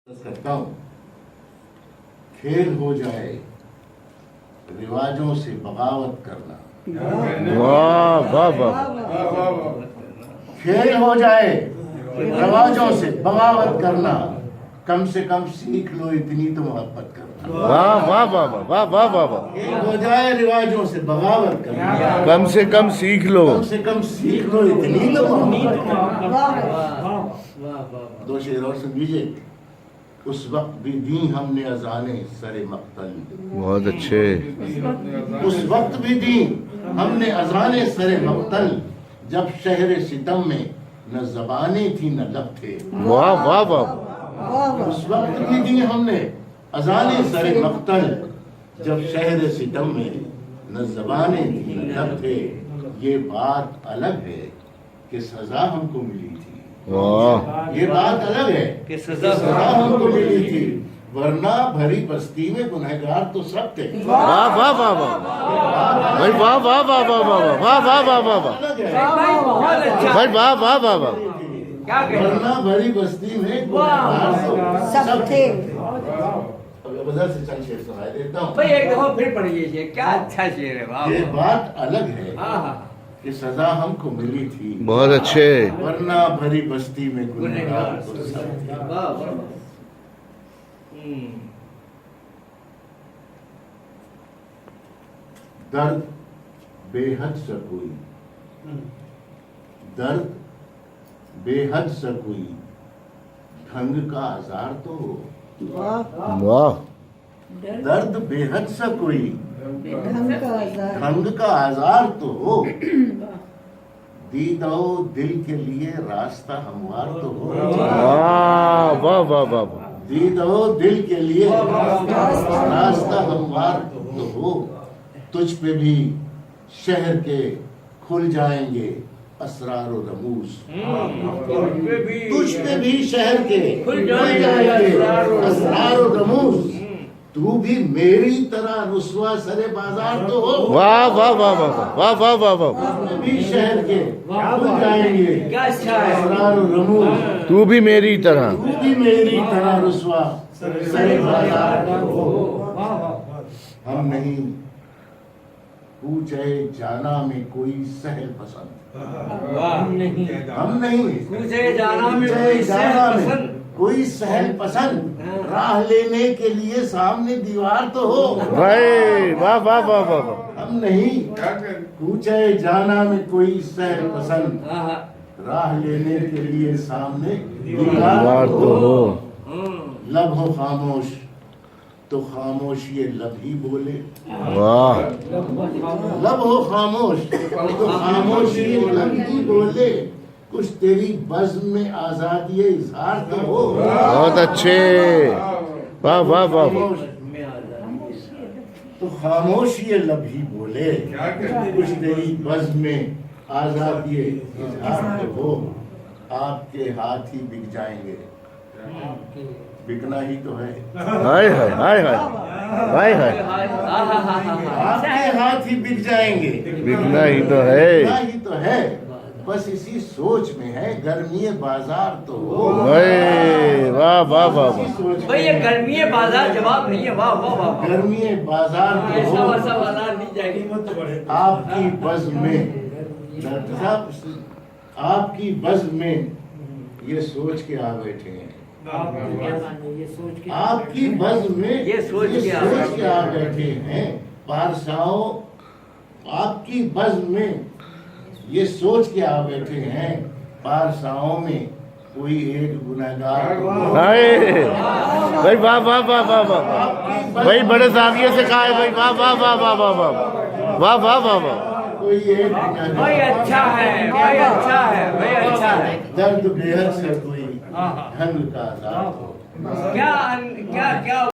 करता हूं, खेल हो जाए रिवाजों से बगावत करना। वाह वाह वाह खेल हो जाए रिवाजों से बगावत करना, कम से कम सीख लो इतनी तो मोहब्बत करना। वाह वाह वाह वाह वाह वाह वाह खेल हो जाए रिवाजों से बगावत करना, कम से कम सीख लो। कम से कम सीख लो इतनी तो मोहब्बत। दो शेर और सुन लीजिए। उस वक्त भी दी हमने अजाने सरे मक्तल, बहुत अच्छे। उस वक्त भी दी हमने अजाने सरे मक्तल, जब शहर सितम में न जबाने थी न लब थे। वाह वाह वाह उस वक्त भी दी हमने अजाने सरे मक्तल, जब शहर सितम में न जबाने थी न लब थे। ये बात अलग है कि सजा हमको मिली थी। वाह ये बात अलग है कि सजा हमको मिली थी, वरना भरी बस्ती में गुनहगार तो सब थे। वाह वाह वाह वाह भाई वाह वाह वाह वाह वाह वाह वाह वाह वाह वाह भाई वाह वाह वाह वाह वरना भरी बस्ती में गुनहगार तो सब थे। बदल से चंद शेर सुनाई देता हूँ भाई, एक दफा फिर पढ़िए। क्या अच्छा शेर है। वाह ये बात अलग है हाँ कि सजा हमको मिली थी, बहुत अच्छे। वरना भरी बस्ती में गुनहगार तो सब थे। वाह वाह। दर्द बेहद सा कोई, दर्द बेहद सा कोई, ढंग का आजार तो हो। वाह दर्द बेहद सा कोई, ढंग का आजार तो हो। दी दो दिल के लिए रास्ता हमवार तो हो। वाह वाह वाह वाह वाह दी दो दिल के लिए रास्ता हमवार तो हो। तुझ पे भी शहर के खुल जाएंगे असरार और रमूज, तुझ पे भी शहर के खुल जाएंगे असरार और रमूज। तू भी मेरी तरह रुस्वा सरे बाजार तो हो। वाह वाह वाह वाह वाह वाह वाह वाह तुझ पे भी शहर के खुल जाएंगे क्या अच्छा है। असरार और रमूज। तू भी मेरी तरह। तू भी मेरी तरह रुस्वा सरे बाजार तो हो। हम नहीं पूछे जाना में कोई सहल पसंद, वाह। हम नहीं पूछे जाना में पूछे कोई जाना सहल में पसंद। कोई सहल पसंद, राह लेने के लिए सामने दीवार तो हो। भाई वाह वाह वाह वाह वाह हम नहीं पूछे जाना में कोई सहल पसंद, हाँ राह लेने के लिए सामने दीवार दीवार तो हो। लब हो खामोश तो खामोश ये लब ही बोले। वाह लब हो खामोश तो खामोश ये लब ही बोले। कुछ तेरी बज़्म में आजादी इजहार तो हो। बहुत अच्छे। वाह वाह वाह वाह तो खामोश ये लब ही बोले, कुछ तेरी बज़्म में आजादी इजहार तो हो। आपके हाथ ही बिक जाएंगे, बिकना ही तो है। हाय हाय हाय हाय हाय हाय आपके हाथ ही बिक जाएंगे, बिकना ही तो है। बिकना ही तो है। बस इसी सोच में है गर्मी बाजार तो हो। भाई वाह वाह वाह इसी वाह सोच में भाई, ये गर्मी है, बाजार जवाब नहीं है। वाह वाह वाह। गर्मी बाजार तो ऐसा हो। वैसा बाजार नहीं जाएगी। आपकी बज़्म में डॉक्टर साहब, आपकी बज़्म में ये सोच के आ बैठे हैं। आपकी बज़्म में ये सोच के आ बैठे हैं पारसाओं। आपकी बज़्म में ये सोच के आ बैठे हैं पारसाओं में कोई एक गुनहगार तो हो। हाय भाई वाह वाह वाह वाह वाह भाई बड़े जाविये से कहा है भाई। वाह वाह वाह वाह वाह वाह वाह वाह वाह वाह कोई एक गुनहगार। भाई अच्छा है, भाई अच्छा है, भाई अच्छा है। दर्द बेहद से कोई ढंग का आजाद हो। क्या क्या क्या